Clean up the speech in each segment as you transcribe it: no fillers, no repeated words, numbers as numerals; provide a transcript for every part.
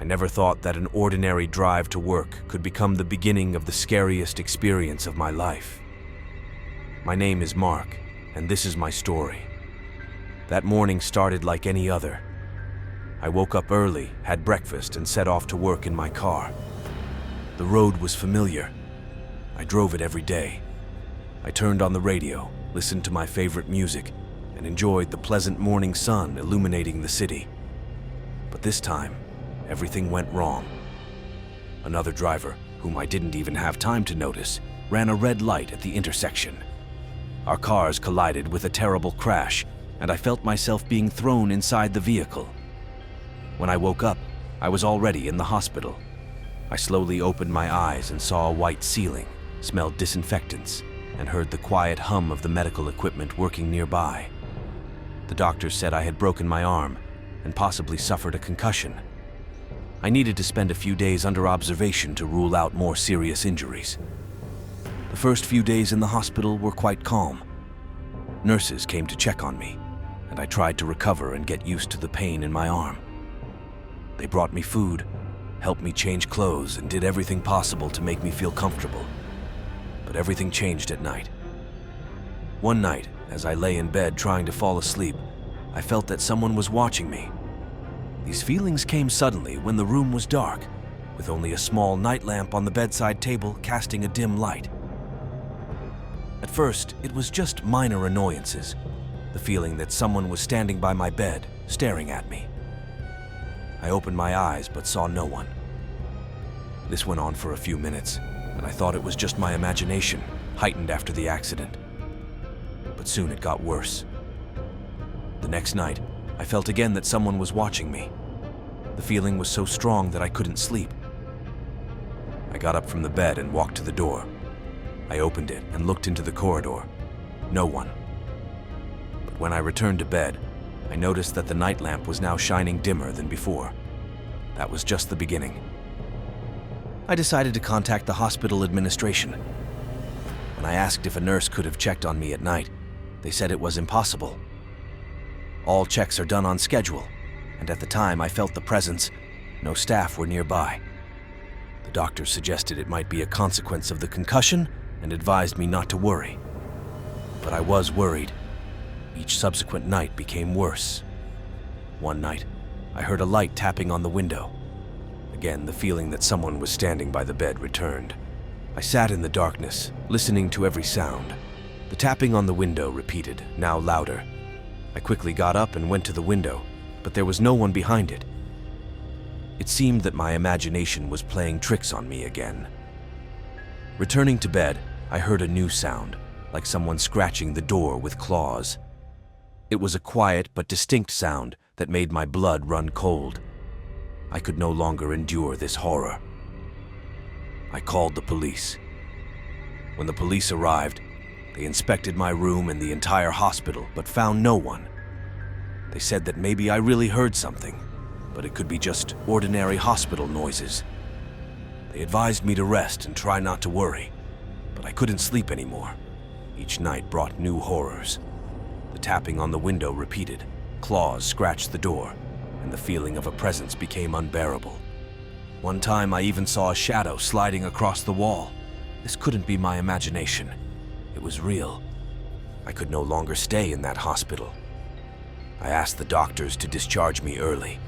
I never thought that an ordinary drive to work could become the beginning of the scariest experience of my life. My name is Mark, and this is my story. That morning started like any other. I woke up early, had breakfast, and set off to work in my car. The road was familiar. I drove it every day. I turned on the radio, listened to my favorite music, and enjoyed the pleasant morning sun illuminating the city. But this time, everything went wrong. Another driver, whom I didn't even have time to notice, ran a red light at the intersection. Our cars collided with a terrible crash, and I felt myself being thrown inside the vehicle. When I woke up, I was already in the hospital. I slowly opened my eyes and saw a white ceiling, smelled disinfectants, and heard the quiet hum of the medical equipment working nearby. The doctors said I had broken my arm and possibly suffered a concussion. I needed to spend a few days under observation to rule out more serious injuries. The first few days in the hospital were quite calm. Nurses came to check on me, and I tried to recover and get used to the pain in my arm. They brought me food, helped me change clothes, and did everything possible to make me feel comfortable. But everything changed at night. One night, as I lay in bed trying to fall asleep, I felt that someone was watching me. These feelings came suddenly when the room was dark, with only a small night lamp on the bedside table casting a dim light. At first, it was just minor annoyances, the feeling that someone was standing by my bed, staring at me. I opened my eyes but saw no one. This went on for a few minutes, and I thought it was just my imagination, heightened after the accident. But soon it got worse. The next night, I felt again that someone was watching me. The feeling was so strong that I couldn't sleep. I got up from the bed and walked to the door. I opened it and looked into the corridor. No one. But when I returned to bed, I noticed that the night lamp was now shining dimmer than before. That was just the beginning. I decided to contact the hospital administration. When I asked if a nurse could have checked on me at night, they said it was impossible. All checks are done on schedule, and at the time I felt the presence, no staff were nearby. The doctor suggested it might be a consequence of the concussion and advised me not to worry. But I was worried. Each subsequent night became worse. One night, I heard a light tapping on the window. Again, the feeling that someone was standing by the bed returned. I sat in the darkness, listening to every sound. The tapping on the window repeated, now louder. I quickly got up and went to the window, but there was no one behind it. It seemed that my imagination was playing tricks on me again. Returning to bed, I heard a new sound, like someone scratching the door with claws. It was a quiet but distinct sound that made my blood run cold. I could no longer endure this horror. I called the police. When the police arrived, they inspected my room and the entire hospital, but found no one. They said that maybe I really heard something, but it could be just ordinary hospital noises. They advised me to rest and try not to worry, but I couldn't sleep anymore. Each night brought new horrors. The tapping on the window repeated, claws scratched the door, and the feeling of a presence became unbearable. One time I even saw a shadow sliding across the wall. This couldn't be my imagination. It was real. I could no longer stay in that hospital. I asked the doctors to discharge me early.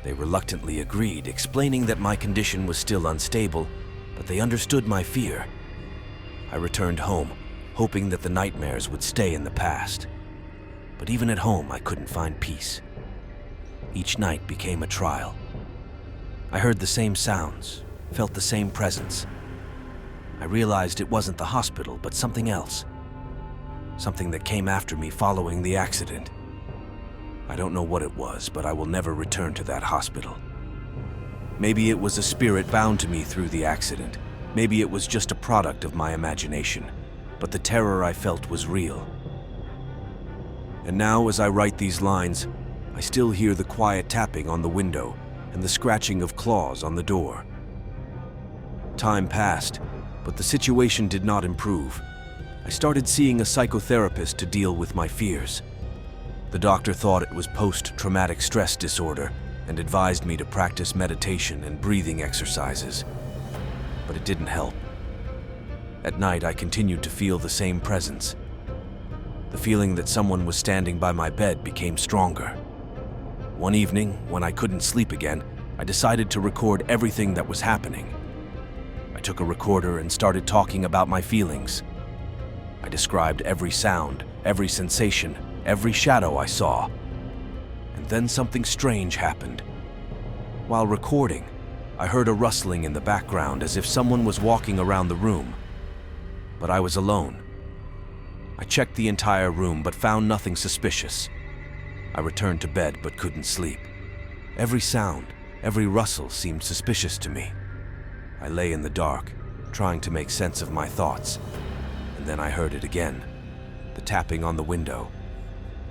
They reluctantly agreed, explaining that my condition was still unstable, but they understood my fear. I returned home, hoping that the nightmares would stay in the past. But even at home, I couldn't find peace. Each night became a trial. I heard the same sounds, felt the same presence. I realized it wasn't the hospital, but something else. Something that came after me following the accident. I don't know what it was, but I will never return to that hospital. Maybe it was a spirit bound to me through the accident. Maybe it was just a product of my imagination. But the terror I felt was real. And now, as I write these lines, I still hear the quiet tapping on the window and the scratching of claws on the door. Time passed, but the situation did not improve. I started seeing a psychotherapist to deal with my fears. The doctor thought it was post-traumatic stress disorder and advised me to practice meditation and breathing exercises, but it didn't help. At night, I continued to feel the same presence. The feeling that someone was standing by my bed became stronger. One evening, when I couldn't sleep again, I decided to record everything that was happening. I took a recorder and started talking about my feelings. I described every sound, every sensation, every shadow I saw. And then something strange happened. While recording, I heard a rustling in the background as if someone was walking around the room. But I was alone. I checked the entire room but found nothing suspicious. I returned to bed but couldn't sleep. Every sound, every rustle seemed suspicious to me. I lay in the dark, trying to make sense of my thoughts. And then I heard it again, the tapping on the window.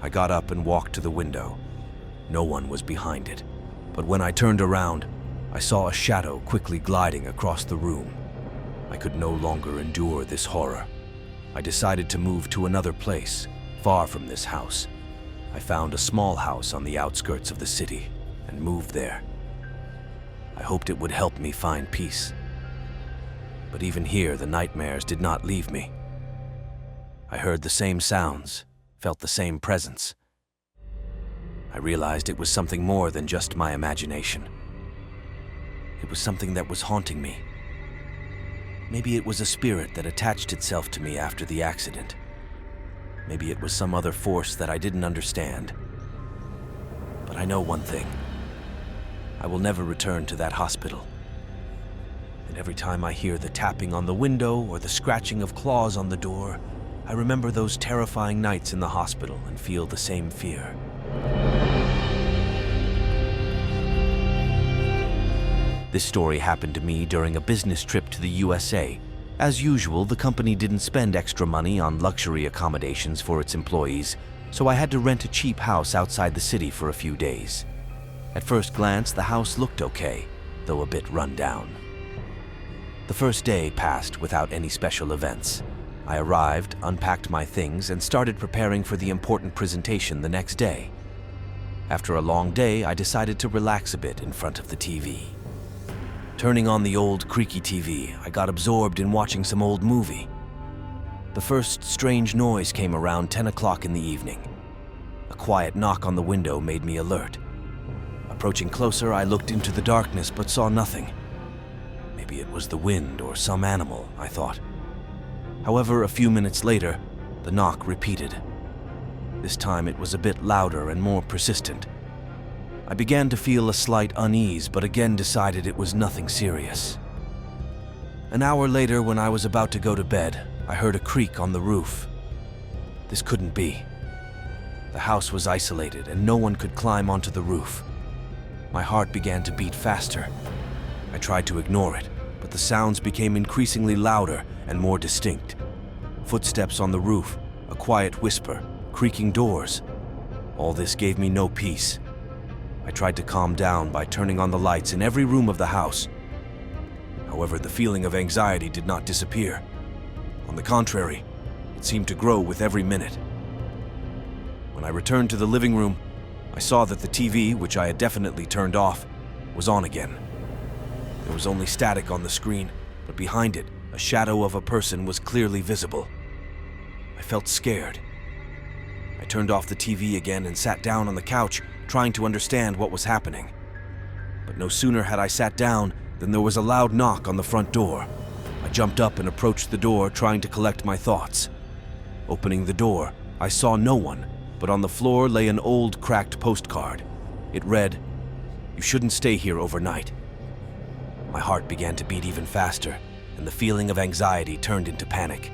I got up and walked to the window. No one was behind it. But when I turned around, I saw a shadow quickly gliding across the room. I could no longer endure this horror. I decided to move to another place, far from this house. I found a small house on the outskirts of the city and moved there. I hoped it would help me find peace. But even here, the nightmares did not leave me. I heard the same sounds, felt the same presence. I realized it was something more than just my imagination. It was something that was haunting me. Maybe it was a spirit that attached itself to me after the accident. Maybe it was some other force that I didn't understand. But I know one thing. I will never return to that hospital. And every time I hear the tapping on the window or the scratching of claws on the door, I remember those terrifying nights in the hospital and feel the same fear. This story happened to me during a business trip to the USA. As usual, the company didn't spend extra money on luxury accommodations for its employees, so I had to rent a cheap house outside the city for a few days. At first glance, the house looked okay, though a bit run down. The first day passed without any special events. I arrived, unpacked my things, and started preparing for the important presentation the next day. After a long day, I decided to relax a bit in front of the TV. Turning on the old creaky TV, I got absorbed in watching some old movie. The first strange noise came around 10 o'clock in the evening. A quiet knock on the window made me alert. Approaching closer, I looked into the darkness but saw nothing. Maybe it was the wind or some animal, I thought. However, a few minutes later, the knock repeated. This time it was a bit louder and more persistent. I began to feel a slight unease, but again decided it was nothing serious. An hour later, when I was about to go to bed, I heard a creak on the roof. This couldn't be. The house was isolated and no one could climb onto the roof. My heart began to beat faster. I tried to ignore it, but the sounds became increasingly louder and more distinct. Footsteps on the roof, a quiet whisper, creaking doors. All this gave me no peace. I tried to calm down by turning on the lights in every room of the house. However, the feeling of anxiety did not disappear. On the contrary, it seemed to grow with every minute. When I returned to the living room, I saw that the TV, which I had definitely turned off, was on again. There was only static on the screen, but behind it, a shadow of a person was clearly visible. I felt scared. I turned off the TV again and sat down on the couch, trying to understand what was happening. But no sooner had I sat down than there was a loud knock on the front door. I jumped up and approached the door, trying to collect my thoughts. Opening the door, I saw no one, but on the floor lay an old, cracked postcard. It read, "You shouldn't stay here overnight." My heart began to beat even faster, and the feeling of anxiety turned into panic.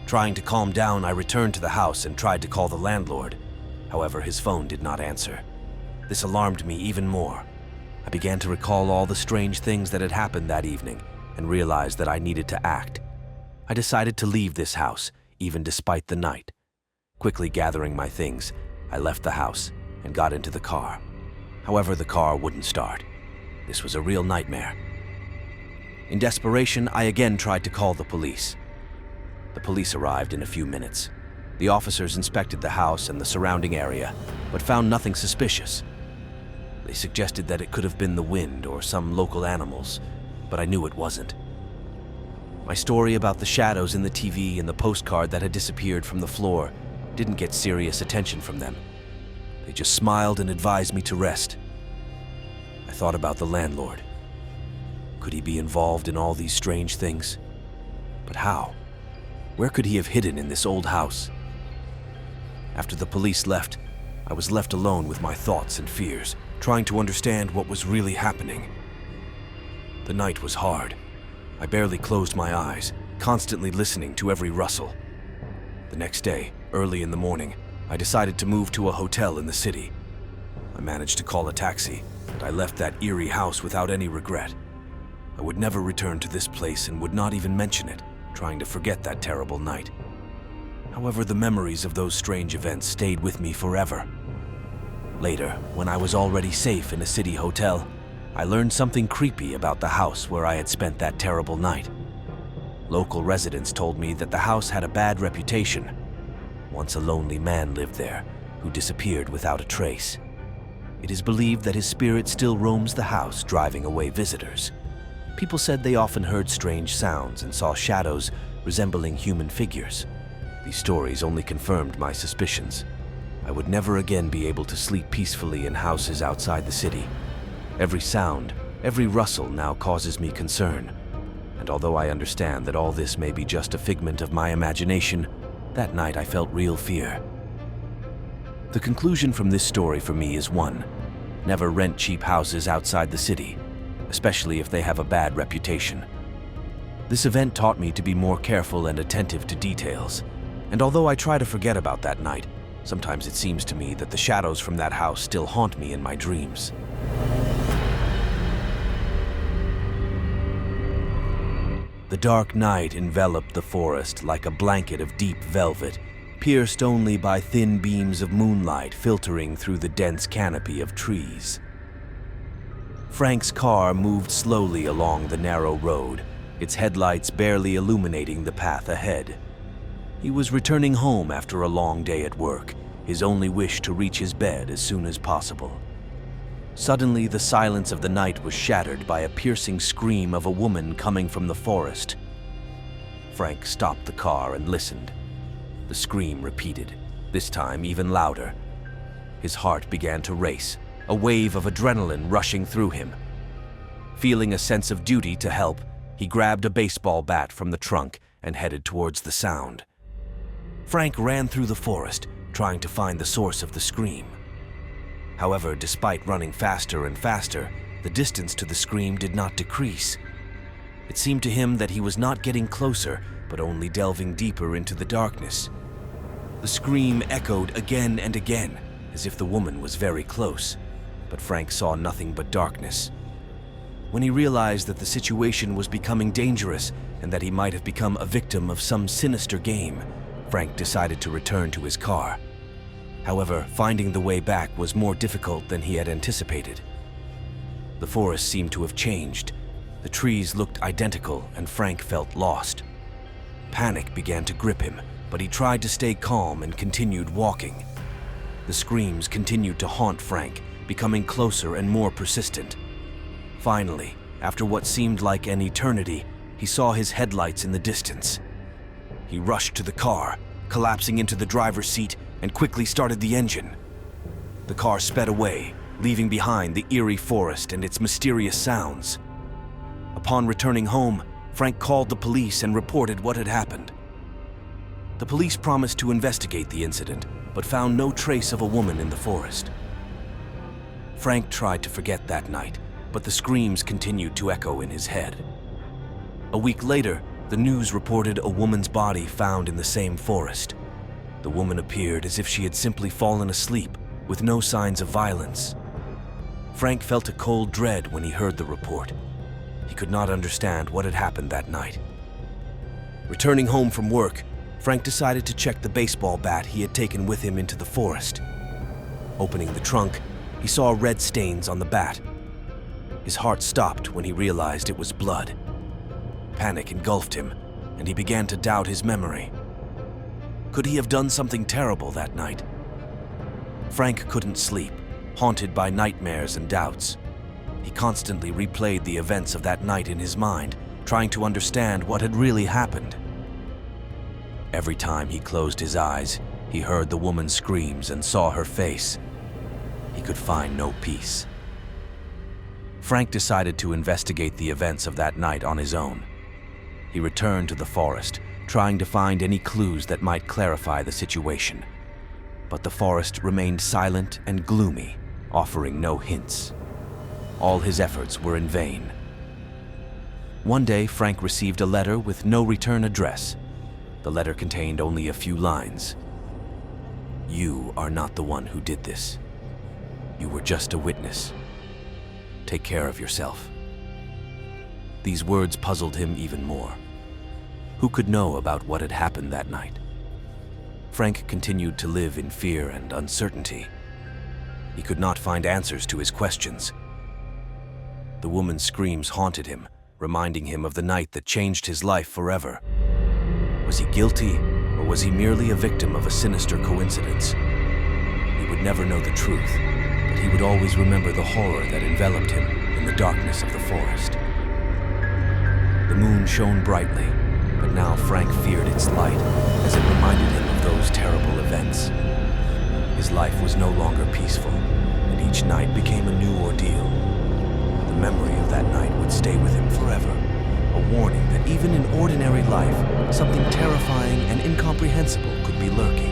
Trying to calm down, I returned to the house and tried to call the landlord. However, his phone did not answer. This alarmed me even more. I began to recall all the strange things that had happened that evening and realized that I needed to act. I decided to leave this house, even despite the night. Quickly gathering my things, I left the house and got into the car. However, the car wouldn't start. This was a real nightmare. In desperation, I again tried to call the police. The police arrived in a few minutes. The officers inspected the house and the surrounding area, but found nothing suspicious. They suggested that it could have been the wind or some local animals, but I knew it wasn't. My story about the shadows in the TV and the postcard that had disappeared from the floor didn't get serious attention from them. They just smiled and advised me to rest. I thought about the landlord. Could he be involved in all these strange things? But how? Where could he have hidden in this old house? After the police left, I was left alone with my thoughts and fears, trying to understand what was really happening. The night was hard. I barely closed my eyes, constantly listening to every rustle. The next day, early in the morning, I decided to move to a hotel in the city. I managed to call a taxi, and I left that eerie house without any regret. I would never return to this place and would not even mention it, trying to forget that terrible night. However, the memories of those strange events stayed with me forever. Later, when I was already safe in a city hotel, I learned something creepy about the house where I had spent that terrible night. Local residents told me that the house had a bad reputation. Once a lonely man lived there, who disappeared without a trace. It is believed that his spirit still roams the house, driving away visitors. People said they often heard strange sounds and saw shadows resembling human figures. These stories only confirmed my suspicions. I would never again be able to sleep peacefully in houses outside the city. Every sound, every rustle now causes me concern. And although I understand that all this may be just a figment of my imagination, that night I felt real fear. The conclusion from this story for me is one: never rent cheap houses outside the city, especially if they have a bad reputation. This event taught me to be more careful and attentive to details. And although I try to forget about that night, sometimes it seems to me that the shadows from that house still haunt me in my dreams. The dark night enveloped the forest like a blanket of deep velvet, pierced only by thin beams of moonlight filtering through the dense canopy of trees. Frank's car moved slowly along the narrow road, its headlights barely illuminating the path ahead. He was returning home after a long day at work, his only wish to reach his bed as soon as possible. Suddenly, the silence of the night was shattered by a piercing scream of a woman coming from the forest. Frank stopped the car and listened. The scream repeated, this time even louder. His heart began to race, a wave of adrenaline rushing through him. Feeling a sense of duty to help, he grabbed a baseball bat from the trunk and headed towards the sound. Frank ran through the forest, trying to find the source of the scream. However, despite running faster and faster, the distance to the scream did not decrease. It seemed to him that he was not getting closer, but only delving deeper into the darkness. The scream echoed again and again, as if the woman was very close, but Frank saw nothing but darkness. When he realized that the situation was becoming dangerous and that he might have become a victim of some sinister game, Frank decided to return to his car. However, finding the way back was more difficult than he had anticipated. The forest seemed to have changed. The trees looked identical, and Frank felt lost. Panic began to grip him, but he tried to stay calm and continued walking. The screams continued to haunt Frank, becoming closer and more persistent. Finally, after what seemed like an eternity, he saw his headlights in the distance. He rushed to the car, collapsing into the driver's seat, and quickly started the engine. The car sped away, leaving behind the eerie forest and its mysterious sounds. Upon returning home, Frank called the police and reported what had happened. The police promised to investigate the incident, but found no trace of a woman in the forest. Frank tried to forget that night, but the screams continued to echo in his head. A week later, the news reported a woman's body found in the same forest. The woman appeared as if she had simply fallen asleep, with no signs of violence. Frank felt a cold dread when he heard the report. He could not understand what had happened that night. Returning home from work, Frank decided to check the baseball bat he had taken with him into the forest. Opening the trunk, he saw red stains on the bat. His heart stopped when he realized it was blood. Panic engulfed him, and he began to doubt his memory. Could he have done something terrible that night? Frank couldn't sleep. haunted by nightmares and doubts. He constantly replayed the events of that night in his mind, trying to understand what had really happened. Every time he closed his eyes, he heard the woman's screams and saw her face. He could find no peace. Frank decided to investigate the events of that night on his own. He returned to the forest, trying to find any clues that might clarify the situation. But the forest remained silent and gloomy, offering no hints. All his efforts were in vain. One day, Frank received a letter with no return address. The letter contained only a few lines. "You are not the one who did this. You were just a witness. Take care of yourself." These words puzzled him even more. Who could know about what had happened that night? Frank continued to live in fear and uncertainty. He could not find answers to his questions. The woman's screams haunted him, reminding him of the night that changed his life forever. Was he guilty, or was he merely a victim of a sinister coincidence? He would never know the truth, but he would always remember the horror that enveloped him in the darkness of the forest. The moon shone brightly, but now Frank feared its light as it reminded him of those terrible events. His life was no longer peaceful, and each night became a new ordeal. The memory of that night would stay with him forever, a warning that even in ordinary life, something terrifying and incomprehensible could be lurking.